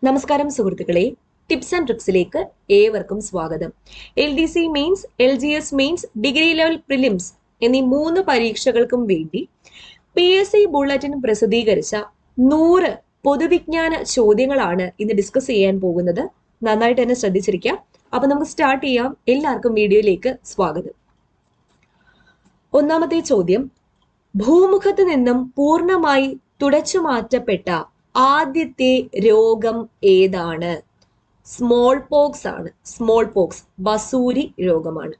നമസ്കാരം സുഹൃത്തുക്കളെ, tips and ട്രിക്സിലേക്ക് ഏവർക്കും സ്വാഗതം. LDC mains, LGS mains, degree level prelims എന്നീ 3 പരീക്ഷകൾക്കും വേണ്ടി PSC ബുള്ളറ്റിൻ പ്രസിദ്ധീകരിച്ച 100 പൊതുവിജ്ഞാന ചോദ്യങ്ങളാണ് ഇന്ന് ഡിസ്കസ് ചെയ്യാൻ പോകുന്നത്. നന്നായിട്ട് തന്നെ ശ്രദ്ധിച്ചിരിക്കാം. അപ്പൊ നമുക്ക് സ്റ്റാർട്ട് ചെയ്യാം. എല്ലാവർക്കും വീഡിയോയിലേക്ക് സ്വാഗതം. ഒന്നാമത്തെ ചോദ്യം, ഭൂമുഖത്ത് നിന്നും പൂർണ്ണമായി തുടച്ചു മാറ്റപ്പെട്ട ആദ്യത്തെ രോഗം ഏതാണ്? സ്മോൾ പോക്സ് ആണ്. സ്മോൾ പോക്സ് വസൂരി രോഗമാണ്.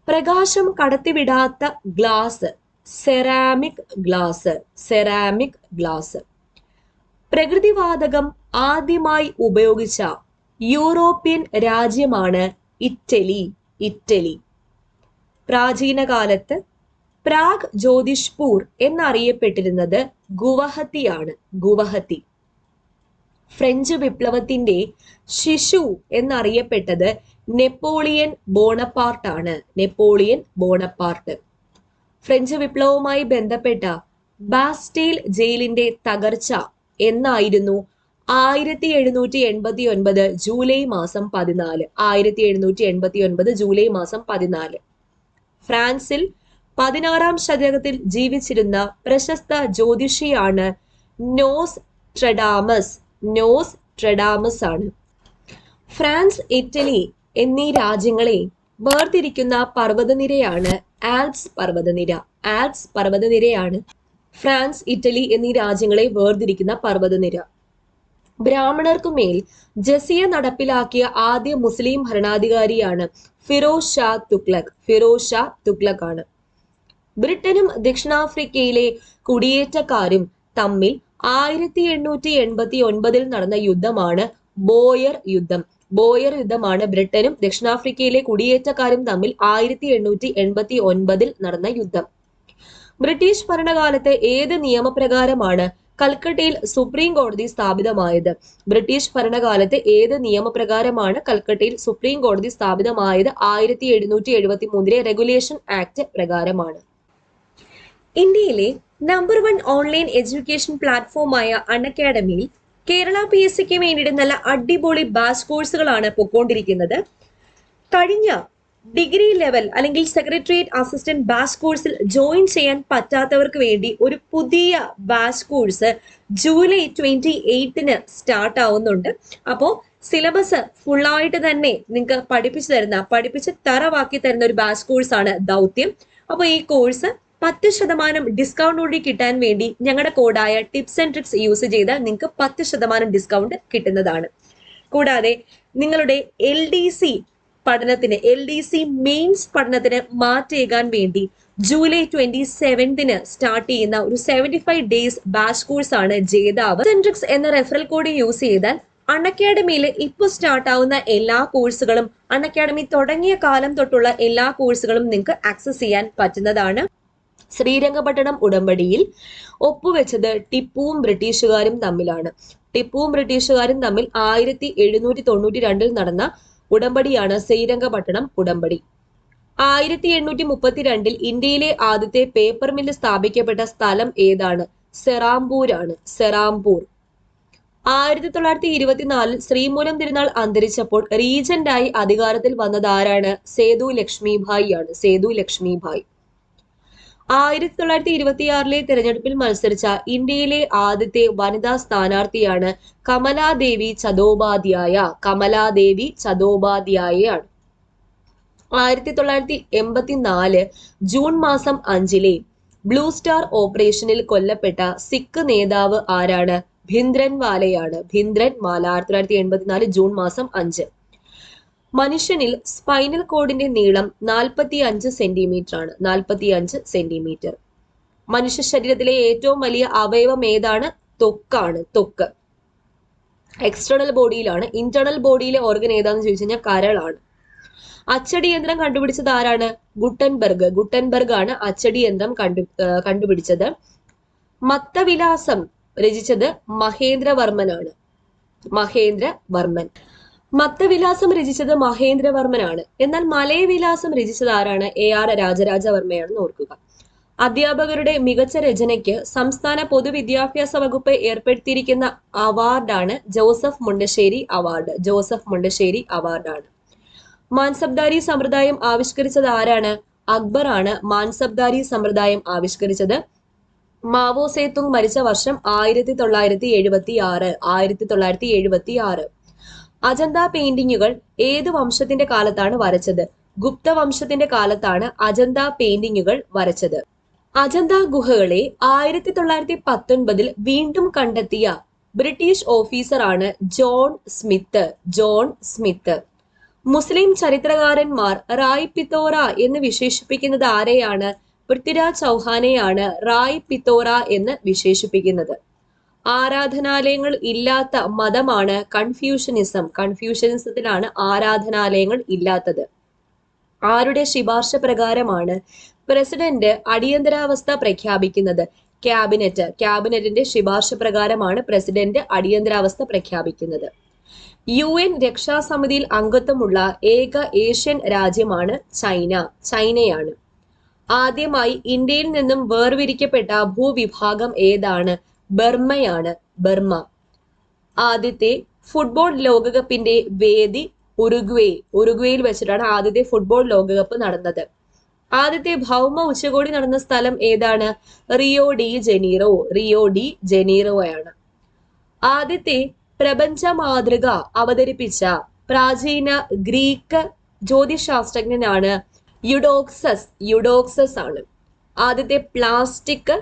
പ്രകാശം കടത്തിവിടാത്ത glass, ceramic glass. Ceramic glass. പ്രകൃതിവാതകം ആദ്യമായി ഉപയോഗിച്ച യൂറോപ്യൻ രാജ്യമാണ് ഇറ്റലി. ഇറ്റലി. പ്രാചീന കാലത്ത് പ്രാഗ് ജ്യോതിഷ്പൂർ എന്നറിയപ്പെട്ടിരുന്നത് ഗുവഹത്തിയാണ്. ഗുവഹത്തി. ഫ്രഞ്ച് വിപ്ലവത്തിന്റെ ശിശു എന്നറിയപ്പെട്ടത് നെപ്പോളിയൻ ബോണപ്പാർട്ടാണ്. Napoleon Bonaparte. ഫ്രഞ്ച് വിപ്ലവവുമായി ബന്ധപ്പെട്ട ബാസ്റ്റൈൽ ജയിലിന്റെ തകർച്ച എന്നായിരുന്നു? 1789 ജൂലൈ മാസം 14. 1789 ജൂലൈ മാസം 14. ഫ്രാൻസിൽ 16-ാം ശതകത്തിൽ ജീവിച്ചിരുന്ന പ്രശസ്ത ജ്യോതിഷിയാണ് നോസ്ട്രഡാമസ്. നോസ്ട്രഡാമസ് ആണ്. ഫ്രാൻസ്, ഇറ്റലി എന്നീ രാജ്യങ്ങളെ വേർതിരിക്കുന്ന പർവ്വതനിരയാണ് ആൽപ്സ് പർവ്വതനിര. ആൽപ്സ് പർവ്വതനിരയാണ് ഫ്രാൻസ്, ഇറ്റലി എന്നീ രാജ്യങ്ങളെ വേർതിരിക്കുന്ന പർവ്വതനിര. ബ്രാഹ്മണർക്കുമേൽ ജസിയ നടപ്പിലാക്കിയ ആദ്യ മുസ്ലിം ഭരണാധികാരിയാണ് ഫിറോസ് ഷാ തുഗ്ലക്. ഫിറോസ് ഷാ തുഗ്ലക് ആണ്. ബ്രിട്ടനും ദക്ഷിണാഫ്രിക്കയിലെ കുടിയേറ്റക്കാരും തമ്മിൽ 1889 നടന്ന യുദ്ധമാണ് ബോയർ യുദ്ധം. ബോയർ യുദ്ധമാണ് ബ്രിട്ടനും ദക്ഷിണാഫ്രിക്കയിലെ കുടിയേറ്റക്കാരും തമ്മിൽ 1889 നടന്ന യുദ്ധം. ബ്രിട്ടീഷ് ഭരണകാലത്ത് ഏത് നിയമപ്രകാരമാണ് കൽക്കട്ടയിൽ സുപ്രീം കോടതി സ്ഥാപിതമായത്? ബ്രിട്ടീഷ് ഭരണകാലത്ത് ഏത് നിയമപ്രകാരമാണ് കൽക്കട്ടയിൽ സുപ്രീം കോടതി സ്ഥാപിതമായത്? 1773 റെഗുലേഷൻ ആക്ട് പ്രകാരമാണ്. ഇന്ത്യയിലെ നമ്പർ 1 ഓൺലൈൻ എഡ്യൂക്കേഷൻ പ്ലാറ്റ്ഫോമായ അൺഅക്കാഡമിയിൽ കേരള PSCക്ക് വേണ്ടിയിട്ട് നല്ല അടിപൊളി ബാച്ച് കോഴ്സുകളാണ് പൊയ്ക്കൊണ്ടിരിക്കുന്നത്. കഴിഞ്ഞ ഡിഗ്രി ലെവൽ അല്ലെങ്കിൽ സെക്രട്ടേറിയറ്റ് അസിസ്റ്റന്റ് ബാച്ച് കോഴ്സിൽ ജോയിൻ ചെയ്യാൻ പറ്റാത്തവർക്ക് വേണ്ടി ഒരു പുതിയ ബാച്ച് കോഴ്സ് ജൂലൈ 28 സ്റ്റാർട്ട് ആവുന്നുണ്ട്. അപ്പോൾ സിലബസ് ഫുള്ളായിട്ട് തന്നെ നിങ്ങൾക്ക് പഠിപ്പിച്ച് തറവാക്കി തരുന്ന ഒരു ബാച്ച് കോഴ്സാണ് ദൗത്യം. അപ്പോൾ ഈ കോഴ്സ് 10% ഡിസ്കൗണ്ടോടെ കിട്ടാൻ വേണ്ടി ഞങ്ങളുടെ കോഡായ ടിപ്സ് ആൻഡ് ട്രിക്സ് യൂസ് ചെയ്താൽ നിങ്ങൾക്ക് 10% ഡിസ്കൗണ്ട് കിട്ടുന്നതാണ്. കൂടാതെ നിങ്ങളുടെ LDC പഠനത്തിന്, LDC മെയിൻസ് പഠനത്തിന് മാറ്റേകാൻ വേണ്ടി ജൂലൈ 27 സ്റ്റാർട്ട് ചെയ്യുന്ന ഒരു 75 ഡേയ്സ് ബാച്ച് കോഴ്സാണ് ജേതാവ്. ടിപ്സ് ആൻഡ് ട്രിക്സ് എന്ന റെഫറൽ കോഡ് യൂസ് ചെയ്താൽ അൺഅക്കാഡമിയിൽ ഇപ്പോൾ സ്റ്റാർട്ട് ആവുന്ന എല്ലാ കോഴ്സുകളും, അൺഅക്കാഡമി തുടങ്ങിയ കാലം തൊട്ടുള്ള എല്ലാ കോഴ്സുകളും നിങ്ങൾക്ക് ആക്സസ് ചെയ്യാൻ പറ്റുന്നതാണ്. ശ്രീരംഗപട്ടണം ഉടമ്പടിയിൽ ഒപ്പുവെച്ചത് ടിപ്പുവും ബ്രിട്ടീഷുകാരും തമ്മിലാണ്. ടിപ്പുവും ബ്രിട്ടീഷുകാരും തമ്മിൽ 1792 നടന്ന ഉടമ്പടിയാണ് ശ്രീരംഗപട്ടണം ഉടമ്പടി. 1832 ഇന്ത്യയിലെ ആദ്യത്തെ പേപ്പർ മില്ല് സ്ഥാപിക്കപ്പെട്ട സ്ഥലം ഏതാണ്? സെറാംപൂർ ആണ്. സെറാംപൂർ. 1924 ശ്രീമൂലം തിരുനാൾ അന്തരിച്ചപ്പോൾ റീജന്റായി അധികാരത്തിൽ വന്നത് ആരാണ്? സേതു ലക്ഷ്മിഭായി ആണ്. സേതു ലക്ഷ്മിഭായി. 1926 തെരഞ്ഞെടുപ്പിൽ മത്സരിച്ച ഇന്ത്യയിലെ ആദ്യത്തെ വനിതാ സ്ഥാനാർത്ഥിയാണ് കമലാദേവി ചതോപാധ്യായ. കമലാദേവി ചതോപാധ്യായയാണ്. 1984 ജൂൺ മാസം 5 ബ്ലൂ സ്റ്റാർ ഓപ്പറേഷനിൽ കൊല്ലപ്പെട്ട സിഖ് നേതാവ് ആരാണ്? ഭിന്ദ്രൻവാലയാണ്. ഭിന്ദ്രൻവാല. 1984 ജൂൺ മാസം 5. മനുഷ്യനിൽ സ്പൈനൽ കോഡിന്റെ നീളം 45 സെന്റിമീറ്റർ ആണ്. 45 സെന്റിമീറ്റർ. മനുഷ്യ ശരീരത്തിലെ ഏറ്റവും വലിയ അവയവം ഏതാണ്? ത്വക്കാണ്. ത്വക്ക്. എക്സ്റ്റേണൽ ബോഡിയിലാണ്. ഇന്റേണൽ ബോഡിയിലെ ഓർഗൻ ഏതാന്ന് ചോദിച്ചു കഴിഞ്ഞാൽ കരളാണ്. അച്ചടി യന്ത്രം കണ്ടുപിടിച്ചത് ആരാണ്? ഗുട്ടൻബർഗ്. ഗുട്ടൻബർഗ് ആണ് അച്ചടി യന്ത്രം കണ്ടുപിടിച്ചത്. മത്തവിലാസം രചിച്ചത് മഹേന്ദ്രവർമ്മനാണ്. മഹേന്ദ്രവർമ്മൻ. മത്തവിലാസം രചിച്ചത് മഹേന്ദ്രവർമ്മനാണ്. എന്നാൽ മലയവിലാസം രചിച്ചത് ആരാണ്? AR രാജരാജവർമ്മയാണെന്ന് ഓർക്കുക. അധ്യാപകരുടെ മികച്ച രചനയ്ക്ക് സംസ്ഥാന പൊതുവിദ്യാഭ്യാസ വകുപ്പ് ഏർപ്പെടുത്തിയിരിക്കുന്ന അവാർഡാണ് ജോസഫ് മുണ്ടശ്ശേരി അവാർഡ്. ജോസഫ് മുണ്ടശ്ശേരി അവാർഡാണ്. മാൻസബ്ദാരി സമ്പ്രദായം ആവിഷ്കരിച്ചത് ആരാണ്? അക്ബർ ആണ് മാൻസബ്ദാരി സമ്പ്രദായം ആവിഷ്കരിച്ചത്. മാവോ സേതുങ് മരിച്ച വർഷം 1976. 1976. അജന്ത പെയിന്റിങ്ങുകൾ ഏത് വംശത്തിന്റെ കാലത്താണ് വരച്ചത്? ഗുപ്ത വംശത്തിന്റെ കാലത്താണ് അജന്ത പെയിന്റിങ്ങുകൾ വരച്ചത്. അജന്ത ഗുഹകളെ 1919 വീണ്ടും കണ്ടെത്തിയ ബ്രിട്ടീഷ് ഓഫീസറാണ് John Smith. John Smith. Muslim ചരിത്രകാരന്മാർ റായ് പിത്തോറ എന്ന് വിശേഷിപ്പിക്കുന്നത് ആരെയാണ്? പൃഥ്വിരാജ് ചൗഹാനെയാണ് റായ് പിത്തോറ എന്ന് വിശേഷിപ്പിക്കുന്നത്. ആരാധനാലയങ്ങൾ ഇല്ലാത്ത മതമാണ് കൺഫ്യൂഷനിസം. കൺഫ്യൂഷനിസത്തിലാണ് ആരാധനാലയങ്ങൾ ഇല്ലാത്തത്. ആരുടെ ശുപാർശ പ്രകാരമാണ് പ്രസിഡന്റ് അടിയന്തരാവസ്ഥ പ്രഖ്യാപിക്കുന്നത്? ക്യാബിനറ്റ്. ക്യാബിനറ്റിന്റെ ശുപാർശ പ്രകാരമാണ് പ്രസിഡന്റ് അടിയന്തരാവസ്ഥ പ്രഖ്യാപിക്കുന്നത്. UN രക്ഷാസമിതിയിൽ അംഗത്വമുള്ള ഏക ഏഷ്യൻ രാജ്യമാണ് ചൈന. ചൈനയാണ്. ആദ്യമായി ഇന്ത്യയിൽ നിന്നും വേർതിരിക്കപ്പെട്ട ഭൂവിഭാഗം ഏതാണ്? ബർമ്മയാണ്. ബർമ്മ. ആദ്യത്തെ ഫുട്ബോൾ ലോകകപ്പിന്റെ വേദി ഉറുഗ്വേ. ഉറുഗ്വേയിൽ വെച്ചിട്ടാണ് ആദ്യത്തെ ഫുട്ബോൾ ലോകകപ്പ് നടന്നത്. ആദ്യത്തെ ഭൗമ ഉച്ചകോടി നടന്ന സ്ഥലം ഏതാണ്? Rio de Janeiro. Rio de ജനീറോയാണ്. ആദ്യത്തെ പ്രപഞ്ച മാതൃക അവതരിപ്പിച്ച പ്രാചീന ഗ്രീക്ക് ജ്യോതിശാസ്ത്രജ്ഞനാണ് യുഡോക്സസ്. യുഡോക്സസ് ആണ്. ആദ്യത്തെ plastic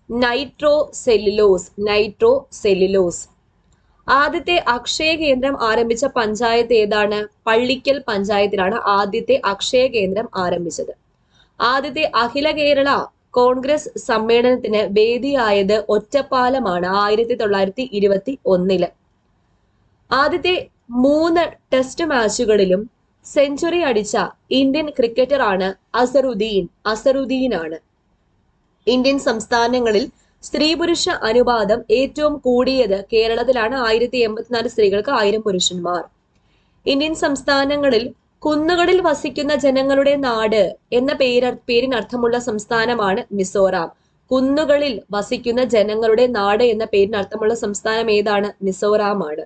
nitro cellulose. Nitro cellulose. ആദ്യത്തെ അക്ഷയ കേന്ദ്രം ആരംഭിച്ച പഞ്ചായത്ത് ഏതാണ്? പള്ളിക്കൽ പഞ്ചായത്തിലാണ് ആദ്യത്തെ അക്ഷയ കേന്ദ്രം ആരംഭിച്ചത്. ആദ്യത്തെ അഖില കേരള കോൺഗ്രസ് സമ്മേളനത്തിന് വേദിയായത് ഒറ്റപ്പാലമാണ് 1921. ആദ്യത്തെ 3 ടെസ്റ്റ് മാച്ചുകളിലും സെഞ്ചുറി അടിച്ച ഇന്ത്യൻ ക്രിക്കറ്ററാണ് അസറുദ്ദീൻ. അസറുദ്ദീൻ ആണ്. ഇന്ത്യൻ സംസ്ഥാനങ്ങളിൽ സ്ത്രീ പുരുഷ അനുപാതം ഏറ്റവും കൂടിയത് കേരളത്തിലാണ്. 1084 സ്ത്രീകൾക്ക് 1000 പുരുഷന്മാർ. ഇന്ത്യൻ സംസ്ഥാനങ്ങളിൽ കുന്നുകളിൽ വസിക്കുന്ന ജനങ്ങളുടെ നാട് എന്ന പേരിനർത്ഥമുള്ള സംസ്ഥാനമാണ് മിസോറാം. കുന്നുകളിൽ വസിക്കുന്ന ജനങ്ങളുടെ നാട് എന്ന പേരിനർത്ഥമുള്ള സംസ്ഥാനം ഏതാണ്? മിസോറാം ആണ്.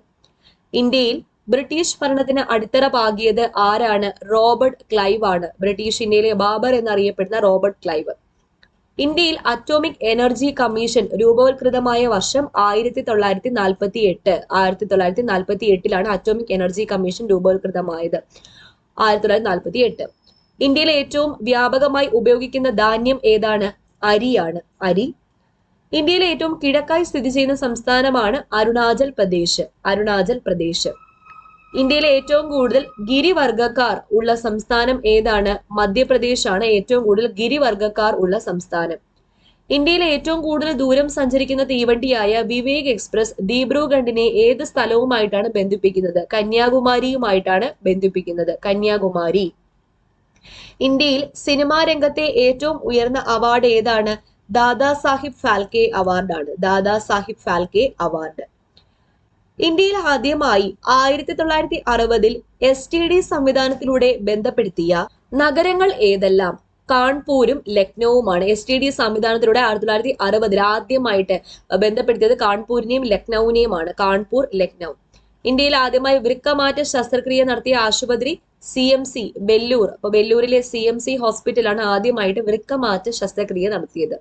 ഇന്ത്യയിൽ ബ്രിട്ടീഷ് ഭരണത്തിന് അടിത്തറ പാകിയത് ആരാണ്? റോബർട്ട് ക്ലൈവ് ആണ്. ബ്രിട്ടീഷ് ഇന്ത്യയിലെ ബാബർ എന്നറിയപ്പെടുന്ന റോബർട്ട് ക്ലൈവ്. ഇന്ത്യയിൽ അറ്റോമിക് എനർജി കമ്മീഷൻ രൂപവത്കൃതമായ വർഷം 1948. 1948 അറ്റോമിക് എനർജി കമ്മീഷൻ രൂപവത്കൃതമായത്. 1948. ഇന്ത്യയിലെ ഏറ്റവും വ്യാപകമായി ഉപയോഗിക്കുന്ന ധാന്യം ഏതാണ്? അരിയാണ്. അരി. ഇന്ത്യയിലെ ഏറ്റവും കിഴക്കായി സ്ഥിതി ചെയ്യുന്ന സംസ്ഥാനമാണ് അരുണാചൽ പ്രദേശ്. അരുണാചൽ പ്രദേശ്. ഇന്ത്യയിലെ ഏറ്റവും കൂടുതൽ ഗിരിവർഗക്കാർ ഉള്ള സംസ്ഥാനം ഏതാണ്? മധ്യപ്രദേശ് ആണ് ഏറ്റവും കൂടുതൽ ഗിരിവർഗക്കാർ ഉള്ള സംസ്ഥാനം. ഇന്ത്യയിലെ ഏറ്റവും കൂടുതൽ ദൂരം സഞ്ചരിക്കുന്ന തീവണ്ടിയായ വിവേക് എക്സ്പ്രസ് ദിബ്രുഗഡിനെ ഏത് സ്ഥലവുമായിട്ടാണ് ബന്ധിപ്പിക്കുന്നത്? കന്യാകുമാരിയുമായിട്ടാണ് ബന്ധിപ്പിക്കുന്നത്. കന്യാകുമാരി. ഇന്ത്യയിൽ സിനിമാ രംഗത്തെ ഏറ്റവും ഉയർന്ന അവാർഡ് ഏതാണ്? ദാദാ സാഹിബ് ഫാൽക്കെ അവാർഡാണ്. ദാദാ സാഹിബ് ഫാൽക്കെ അവാർഡ്. ഇന്ത്യയിൽ ആദ്യമായി 1960 STD സംവിധാനത്തിലൂടെ ബന്ധപ്പെടുത്തിയ നഗരങ്ങൾ ഏതെല്ലാം? കാൺപൂരും ലക്നൌവുമാണ്. STD സംവിധാനത്തിലൂടെ 1960 ആദ്യമായിട്ട് ബന്ധപ്പെടുത്തിയത് കാൺപൂരിനെയും ലക്നൌവിനെയുമാണ്. കാൺപൂർ, ലക്നൌ. ഇന്ത്യയിൽ ആദ്യമായി വൃക്കമാറ്റ ശസ്ത്രക്രിയ നടത്തിയ ആശുപത്രി CMC വെല്ലൂർ. അപ്പൊ വെല്ലൂരിലെ CMC ഹോസ്പിറ്റലാണ് ആദ്യമായിട്ട് വൃക്കമാറ്റ ശസ്ത്രക്രിയ നടത്തിയത്.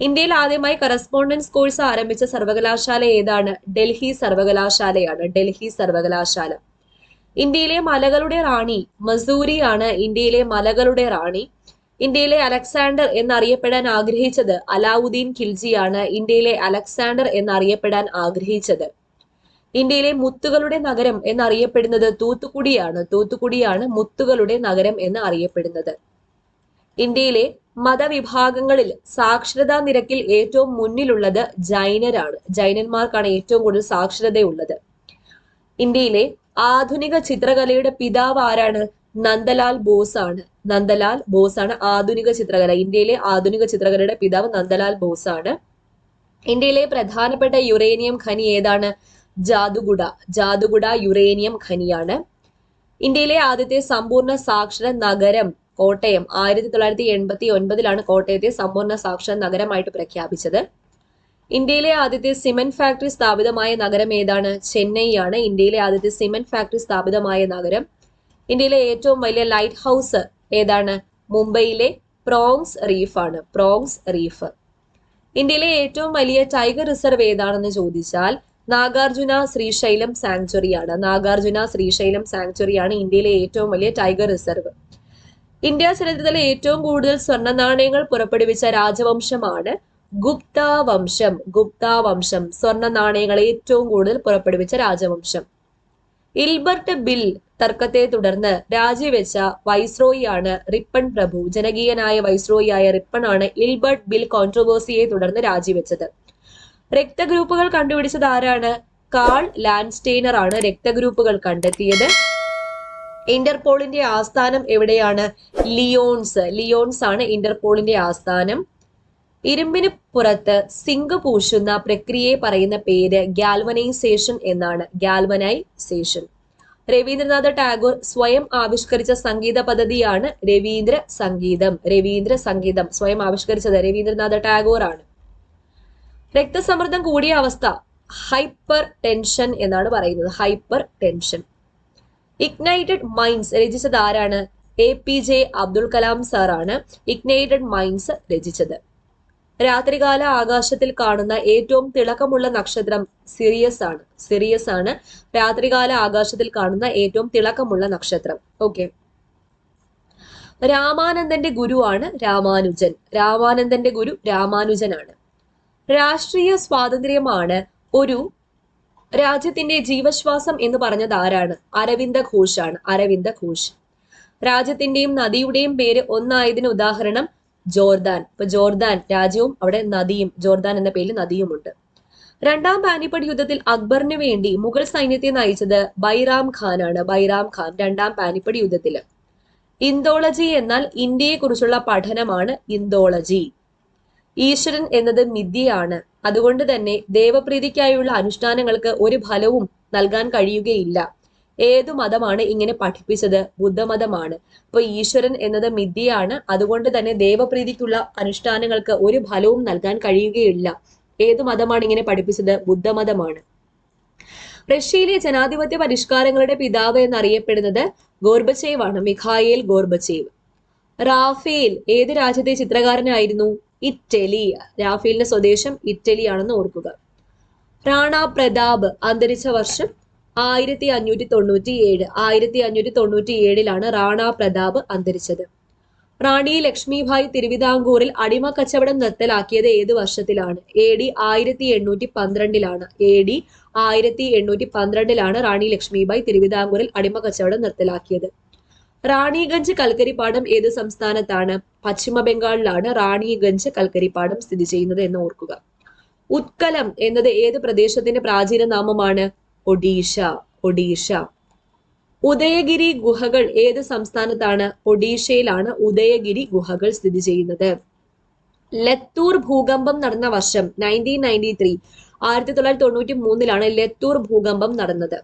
ഇന്ത്യയിൽ ആദ്യമായി കറസ്പോണ്ടൻസ് കോഴ്സ് ആരംഭിച്ച സർവകലാശാല ഏതാണ്? ഡൽഹി സർവകലാശാലയാണ്. ഡൽഹി സർവകലാശാല. ഇന്ത്യയിലെ മലകളുടെ റാണി മസൂരിയാണ്. ഇന്ത്യയിലെ മലകളുടെ റാണി. ഇന്ത്യയിലെ അലക്സാണ്ടർ എന്നറിയപ്പെടാൻ ആഗ്രഹിച്ചത് അലാവുദ്ദീൻ ഖിൽജിയാണ്. ഇന്ത്യയിലെ അലക്സാണ്ടർ എന്നറിയപ്പെടാൻ ആഗ്രഹിച്ചത്. ഇന്ത്യയിലെ മുത്തുകളുടെ നഗരം എന്നറിയപ്പെടുന്നത് തൂത്തുക്കുടിയാണ്. തൂത്തുക്കുടിയാണ് മുത്തുകളുടെ നഗരം എന്ന് അറിയപ്പെടുന്നത്. ഇന്ത്യയിലെ മതവിഭാഗങ്ങളിൽ സാക്ഷരതാ നിരക്കിൽ ഏറ്റവും മുന്നിലുള്ളത് ജൈനരാണ്. ജൈനന്മാർക്കാണ് ഏറ്റവും കൂടുതൽ സാക്ഷരതയുള്ളത്. ഇന്ത്യയിലെ ആധുനിക ചിത്രകലയുടെ പിതാവ് ആരാണ്? നന്ദലാൽ ബോസ് ആണ്. നന്ദലാൽ ബോസ് ആണ് ആധുനിക ചിത്രകല. ഇന്ത്യയിലെ ആധുനിക ചിത്രകലയുടെ പിതാവ് നന്ദലാൽ ബോസ് ആണ്. ഇന്ത്യയിലെ പ്രധാനപ്പെട്ട യുറേനിയം ഖനി ഏതാണ്? ജാദുഗുഡ. ജാദുഗുഡ യുറേനിയം ഖനിയാണ്. ഇന്ത്യയിലെ ആദ്യത്തെ സമ്പൂർണ്ണ സാക്ഷര നഗരം കോട്ടയം 1989 കോട്ടയത്തെ സമ്പൂർണ്ണ സാക്ഷര നഗരമായിട്ട് പ്രഖ്യാപിച്ചത്. ഇന്ത്യയിലെ ആദ്യത്തെ സിമന്റ് ഫാക്ടറി സ്ഥാപിതമായ നഗരം ഏതാണ്? ചെന്നൈ ആണ് ഇന്ത്യയിലെ ആദ്യത്തെ സിമന്റ് ഫാക്ടറി സ്ഥാപിതമായ നഗരം. ഇന്ത്യയിലെ ഏറ്റവും വലിയ ലൈറ്റ് ഹൗസ് ഏതാണ്? മുംബൈയിലെ പ്രോങ്സ് റീഫ് ആണ്. Prongs reef. ഇന്ത്യയിലെ ഏറ്റവും വലിയ ടൈഗർ റിസർവ് ഏതാണെന്ന് ചോദിച്ചാൽ നാഗാർജുന ശ്രീശൈലം സാങ്ച്വറി ആണ്. നാഗാർജുന ശ്രീശൈലം സാങ്ച്വറി ആണ് ഇന്ത്യയിലെ ഏറ്റവും വലിയ ടൈഗർ റിസർവ്. ഇന്ത്യ ചരിത്രത്തിലെ ഏറ്റവും കൂടുതൽ സ്വർണ്ണ നാണയങ്ങൾ പുറപ്പെടുവിച്ച രാജവംശമാണ് ഗുപ്ത വംശം. ഗുപ്ത വംശം സ്വർണ്ണ നാണയങ്ങൾ ഏറ്റവും കൂടുതൽ പുറപ്പെടുവിച്ച രാജവംശം. ഇൽബർട്ട് ബിൽ തർക്കത്തെ തുടർന്ന് രാജിവെച്ച വൈസ്രോയിയാണ് റിപ്പൺ പ്രഭു. ജനകീയനായ വൈസ്രോയിയായ റിപ്പൺ ആണ് ഇൽബർട്ട് ബിൽ കോൺട്രവേഴ്സിയെ തുടർന്ന് രാജിവെച്ചത്. രക്തഗ്രൂപ്പുകൾ കണ്ടുപിടിച്ചത് ആരാണ്? കാൾ ലാൻഡ്സ്റ്റെയ്നർ ആണ് രക്തഗ്രൂപ്പുകൾ കണ്ടെത്തിയത്. ഇന്റർപോളിന്റെ ആസ്ഥാനം എവിടെയാണ്? ലിയോൺസ്. ലിയോൺസ് ആണ് ഇന്റർപോളിന്റെ ആസ്ഥാനം. ഇരുമ്പിന് പുറത്ത് സിങ്ക് പൂശുന്ന പ്രക്രിയയെ പറയുന്ന പേര് ഗാൽവനൈസേഷൻ എന്നാണ്. ഗാൽവനൈസേഷൻ. രവീന്ദ്രനാഥ ടാഗോർ സ്വയം ആവിഷ്കരിച്ച സംഗീത പദ്ധതിയാണ് രവീന്ദ്ര സംഗീതം. രവീന്ദ്ര സംഗീതം സ്വയം ആവിഷ്കരിച്ചത് രവീന്ദ്രനാഥ ടാഗോർ ആണ്. രക്തസമ്മർദ്ദം കൂടിയ അവസ്ഥ ഹൈപ്പർ ടെൻഷൻ എന്നാണ് പറയുന്നത്. Hyper tension. ഇഗ്നൈറ്റഡ് മൈൻസ് രചിച്ചത് ആരാണ്? APJ അബ്ദുൽ കലാം സാർ ആണ് ഇഗ്നൈറ്റഡ് മൈൻസ് രചിച്ചത്. രാത്രികാല ആകാശത്തിൽ കാണുന്ന ഏറ്റവും തിളക്കമുള്ള നക്ഷത്രം സിറിയസ് ആണ്. സിറിയസ് ആണ് രാത്രികാല ആകാശത്തിൽ കാണുന്ന ഏറ്റവും തിളക്കമുള്ള നക്ഷത്രം. ഓക്കെ. രാമാനന്ദന്റെ ഗുരുവാണ് രാമാനുജൻ. രാമാനന്ദന്റെ ഗുരു രാമാനുജനാണ്. രാഷ്ട്രീയ സ്വാതന്ത്ര്യമാണ് ഒരു രാജ്യത്തിന്റെ ജീവശ്വാസം എന്ന് പറഞ്ഞത് ആരാണ്? അരവിന്ദ ഘോഷ് ആണ്. അരവിന്ദ ഘോഷ്. രാജ്യത്തിന്റെയും നദിയുടെയും പേര് ഒന്നായതിന് ഉദാഹരണം ജോർദാൻ. ഇപ്പൊ ജോർദാൻ രാജ്യവും അവിടെ നദിയും, ജോർദാൻ എന്ന പേരിൽ നദിയുമുണ്ട്. രണ്ടാം പാനിപ്പട്ട് യുദ്ധത്തിൽ അക്ബറിന് വേണ്ടി മുഗൾ സൈന്യത്തെ നയിച്ചത് ബൈറാം ഖാൻ ആണ്. ബൈറാം ഖാൻ രണ്ടാം പാനിപ്പട്ട് യുദ്ധത്തില്. ഇന്തോളജി എന്നാൽ ഇന്ത്യയെ കുറിച്ചുള്ള പഠനമാണ് ഇന്തോളജി. ഈശ്വരൻ എന്നത് മിഥ്യയാണ്. അതുകൊണ്ട് തന്നെ ദേവപ്രീതിക്കായുള്ള അനുഷ്ഠാനങ്ങൾക്ക് ഒരു ഫലവും നൽകാൻ കഴിയുകയില്ല. ഏതു മതമാണ് ഇങ്ങനെ പഠിപ്പിച്ചത്? ബുദ്ധമതമാണ്. അപ്പൊ ഈശ്വരൻ എന്നത് മിഥ്യയാണ്. അതുകൊണ്ട് തന്നെ ദേവപ്രീതിക്കുള്ള അനുഷ്ഠാനങ്ങൾക്ക് ഒരു ഫലവും നൽകാൻ കഴിയുകയില്ല. ഏതു മതമാണ് ഇങ്ങനെ പഠിപ്പിച്ചത്? ബുദ്ധമതമാണ്. റഷ്യയിലെ ജനാധിപത്യ പരിഷ്കാരങ്ങളുടെ പിതാവ് എന്നറിയപ്പെടുന്നത് ഗോർബച്ചേവ് ആണ്. Mikhail Gorbachev. റാഫേൽ ഏത് രാജ്യത്തെ ചിത്രകാരനായിരുന്നു? ഇറ്റലി. റാഫേലിന്റെ സ്വദേശം ഇറ്റലി ആണെന്ന് ഓർക്കുക. റാണ പ്രതാപ് അന്തരിച്ച വർഷം 1597. 1597 റാണ പ്രതാപ് അന്തരിച്ചത്. റാണി ലക്ഷ്മിഭായ് തിരുവിതാംകൂറിൽ അടിമ കച്ചവടം നിർത്തലാക്കിയത് ഏത് വർഷത്തിലാണ്? AD 1812. AD 1812 റാണി ലക്ഷ്മിഭായ് തിരുവിതാംകൂറിൽ അടിമ കച്ചവടം നിർത്തലാക്കിയത്. റാണിഗഞ്ച് കൽക്കരിപ്പാടം ഏത് സംസ്ഥാനത്താണ്? പശ്ചിമ ബംഗാളിലാണ് റാണിഗഞ്ച് കൽക്കരിപ്പാടം സ്ഥിതി ചെയ്യുന്നത് എന്ന് ഓർക്കുക. ഉത്കലം എന്നത് ഏത് പ്രദേശത്തിന്റെ പ്രാചീന നാമമാണ്? ഒഡീഷ. ഒഡീഷ. ഉദയഗിരി ഗുഹകൾ ഏത് സംസ്ഥാനത്താണ്? ഒഡീഷയിലാണ് ഉദയഗിരി ഗുഹകൾ സ്ഥിതി ചെയ്യുന്നത്. ലത്തൂർ ഭൂകമ്പം നടന്ന വർഷം 1993. 1993 ലത്തൂർ ഭൂകമ്പം നടന്നത്.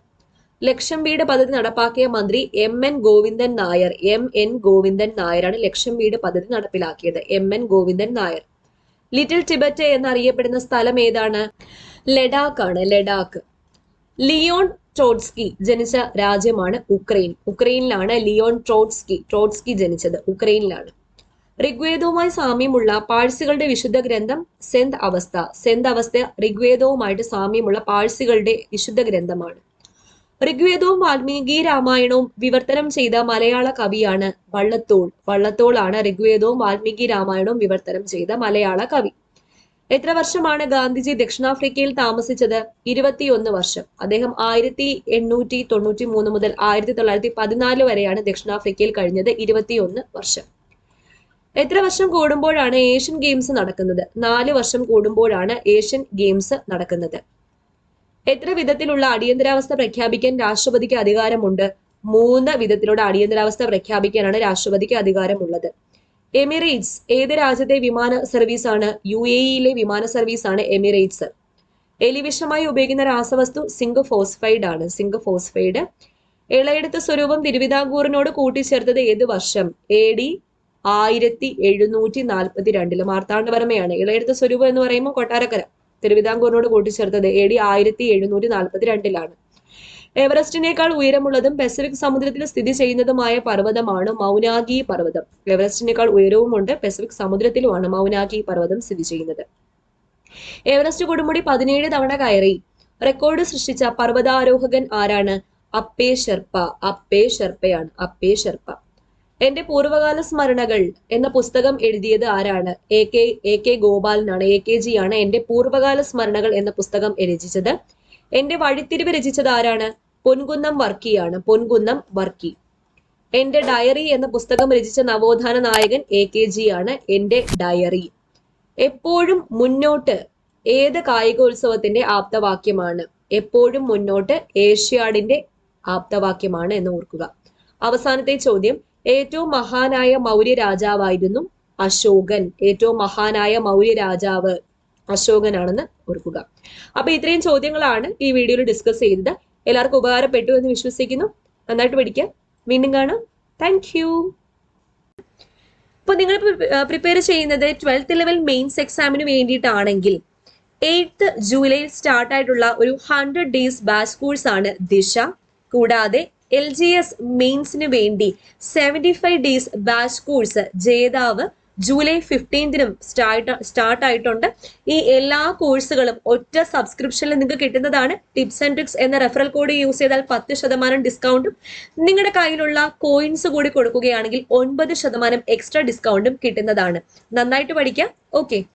ലക്ഷം വീട് പദ്ധതി നടപ്പാക്കിയ മന്ത്രി MN ഗോവിന്ദൻ നായർ. MN ഗോവിന്ദൻ നായരാണ് ലക്ഷം വീട് പദ്ധതി നടപ്പിലാക്കിയത്. MN Govindan Nair. Little Tibet എന്നറിയപ്പെടുന്ന സ്ഥലം ഏതാണ്? ലഡാക്ക് ആണ്. ലഡാക്ക്. ലിയോൺ ട്രോട്സ്കി ജനിച്ച രാജ്യമാണ് ഉക്രൈൻ. ഉക്രൈനിലാണ് ലിയോൺ ട്രോട്സ്കി ജനിച്ചത്. ഉക്രൈനിലാണ്. ഋഗ്വേദവുമായി സാമ്യമുള്ള പാഴ്സികളുടെ വിശുദ്ധ ഗ്രന്ഥം സെന്ത് അവസ്ഥ. സെന്ത് അവസ്ഥ ഋഗ്വേദവുമായിട്ട് സാമ്യമുള്ള പാഴ്സികളുടെ വിശുദ്ധ ഗ്രന്ഥമാണ്. ഋഗ്വേദവും വാൽമീകി രാമായണവും വിവർത്തനം ചെയ്ത മലയാള കവിയാണ് വള്ളത്തോൾ. വള്ളത്തോളാണ് ഋഗ്വേദവും വാൽമീകി രാമായണവും വിവർത്തനം ചെയ്ത മലയാള കവി. എത്ര വർഷമാണ് ഗാന്ധിജി ദക്ഷിണാഫ്രിക്കയിൽ താമസിച്ചത്? 21 വർഷം. അദ്ദേഹം 1893 മുതൽ 1914 വരെയാണ് ദക്ഷിണാഫ്രിക്കയിൽ കഴിഞ്ഞത്. 21 വർഷം. എത്ര വർഷം കൂടുമ്പോഴാണ് ഏഷ്യൻ ഗെയിംസ് നടക്കുന്നത്? 4 വർഷം കൂടുമ്പോഴാണ് ഏഷ്യൻ ഗെയിംസ് നടക്കുന്നത്. എത്ര വിധത്തിലുള്ള അടിയന്തരാവസ്ഥ പ്രഖ്യാപിക്കാൻ രാഷ്ട്രപതിക്ക് അധികാരമുണ്ട്? 3 വിധത്തിലുള്ള അടിയന്തരാവസ്ഥ പ്രഖ്യാപിക്കാനാണ് രാഷ്ട്രപതിക്ക് അധികാരമുള്ളത്. എമിറേറ്റ്സ് ഏത് രാജ്യത്തെ വിമാന സർവീസ് ആണ്? UAE വിമാന സർവീസ് ആണ് എമിറേറ്റ്സ്. എലിവിഷമായി ഉപയോഗിക്കുന്ന രാസവസ്തു സിങ്ക് ഫോസ്ഫൈഡ് ആണ്. Zinc phosphide. ഇളയെടുത്ത സ്വരൂപം തിരുവിതാംകൂറിനോട് കൂട്ടിച്ചേർത്തത് ഏത് വർഷം? AD 1742. മാർത്താണ്ഡവർമ്മയാണ്. ഇളയെടുത്ത സ്വരൂപം എന്ന് പറയുമ്പോൾ കൊട്ടാരക്കര, തിരുവിതാംകൂറിനോട് കൂട്ടിച്ചേർത്തത് AD 1742. എവറസ്റ്റിനേക്കാൾ ഉയരമുള്ളതും പസഫിക് സമുദ്രത്തിൽ സ്ഥിതി ചെയ്യുന്നതുമായ പർവ്വതമാണ് മൗനാഗി പർവ്വതം. എവറസ്റ്റിനേക്കാൾ ഉയരവുമുണ്ട്, പസഫിക് സമുദ്രത്തിലുമാണ് മൗനാഗി പർവ്വതം സ്ഥിതി ചെയ്യുന്നത്. എവറസ്റ്റ് കൊടുമുടി 17 തവണ കയറി റെക്കോർഡ് സൃഷ്ടിച്ച പർവ്വതാരോഹകൻ ആരാണ്? അപ്പേ ഷെർപ്പയാണ്. അപ്പേ ഷെർപ്പ. എന്റെ പൂർവ്വകാല സ്മരണകൾ എന്ന പുസ്തകം എഴുതിയത് ആരാണ്? AK ഗോപാലനാണ്. AKG ആണ് എന്റെ പൂർവ്വകാല സ്മരണകൾ എന്ന പുസ്തകം രചിച്ചത്. എന്റെ വഴിത്തിരിവ് രചിച്ചത് ആരാണ്? പൊൻകുന്നം വർക്കിയാണ്. പൊൻകുന്നം വർക്കി. എന്റെ ഡയറി എന്ന പുസ്തകം രചിച്ച നവോത്ഥാന നായകൻ AKG ആണ്. എന്റെ ഡയറി. എപ്പോഴും മുന്നോട്ട് ഏത് കായികോത്സവത്തിന്റെ ആപ്തവാക്യമാണ്? എപ്പോഴും മുന്നോട്ട് ഏഷ്യാഡിന്റെ ആപ്തവാക്യമാണ് എന്ന് ഓർക്കുക. അവസാനത്തെ ചോദ്യം, ഏറ്റവും മഹാനായ മൗര്യ രാജാവായിരുന്നു അശോകൻ. ഏറ്റവും മഹാനായ മൗര്യ രാജാവ് അശോകനാണെന്ന് ഓർക്കുക. അപ്പൊ ഇത്രയും ചോദ്യങ്ങളാണ് ഈ വീഡിയോയിൽ ഡിസ്കസ് ചെയ്തത്. എല്ലാവർക്കും ഉപകാരപ്പെട്ടു എന്ന് വിശ്വസിക്കുന്നു. നന്നായിട്ട് പഠിക്കാം. വീണ്ടും കാണാം. Thank you. ഇപ്പൊ നിങ്ങൾ പ്രിപ്പയർ ചെയ്യുന്നത് 12th ലെവൽ മെയിൻസ് എക്സാമിന് വേണ്ടിയിട്ടാണെങ്കിൽ 8th ജൂലൈ സ്റ്റാർട്ട് ആയിട്ടുള്ള ഒരു 100 days ബാച്ച് കോഴ്സ് ആണ് ദിശ. കൂടാതെ LGS മെയിൻസിന് വേണ്ടി 75 days ബാച്ച് കോഴ്സ് ജേതാവ് ജൂലൈ 15നും സ്റ്റാർട്ട് ആയിട്ടുണ്ട്. ഈ എല്ലാ കോഴ്സുകളും ഒറ്റ സബ്സ്ക്രിപ്ഷനിൽ നിങ്ങൾക്ക് കിട്ടുന്നതാണ്. ടിപ്സ് ആൻഡ് ട്രിക്സ് എന്ന റെഫറൽ കോഡ് യൂസ് ചെയ്താൽ 10% ഡിസ്കൗണ്ടും നിങ്ങളുടെ കയ്യിലുള്ള കോയിൻസ് കൂടി കൊടുക്കുകയാണെങ്കിൽ 9% എക്സ്ട്രാ ഡിസ്കൗണ്ടും കിട്ടുന്നതാണ്. നന്നായിട്ട് പഠിക്കാം. ഓക്കെ.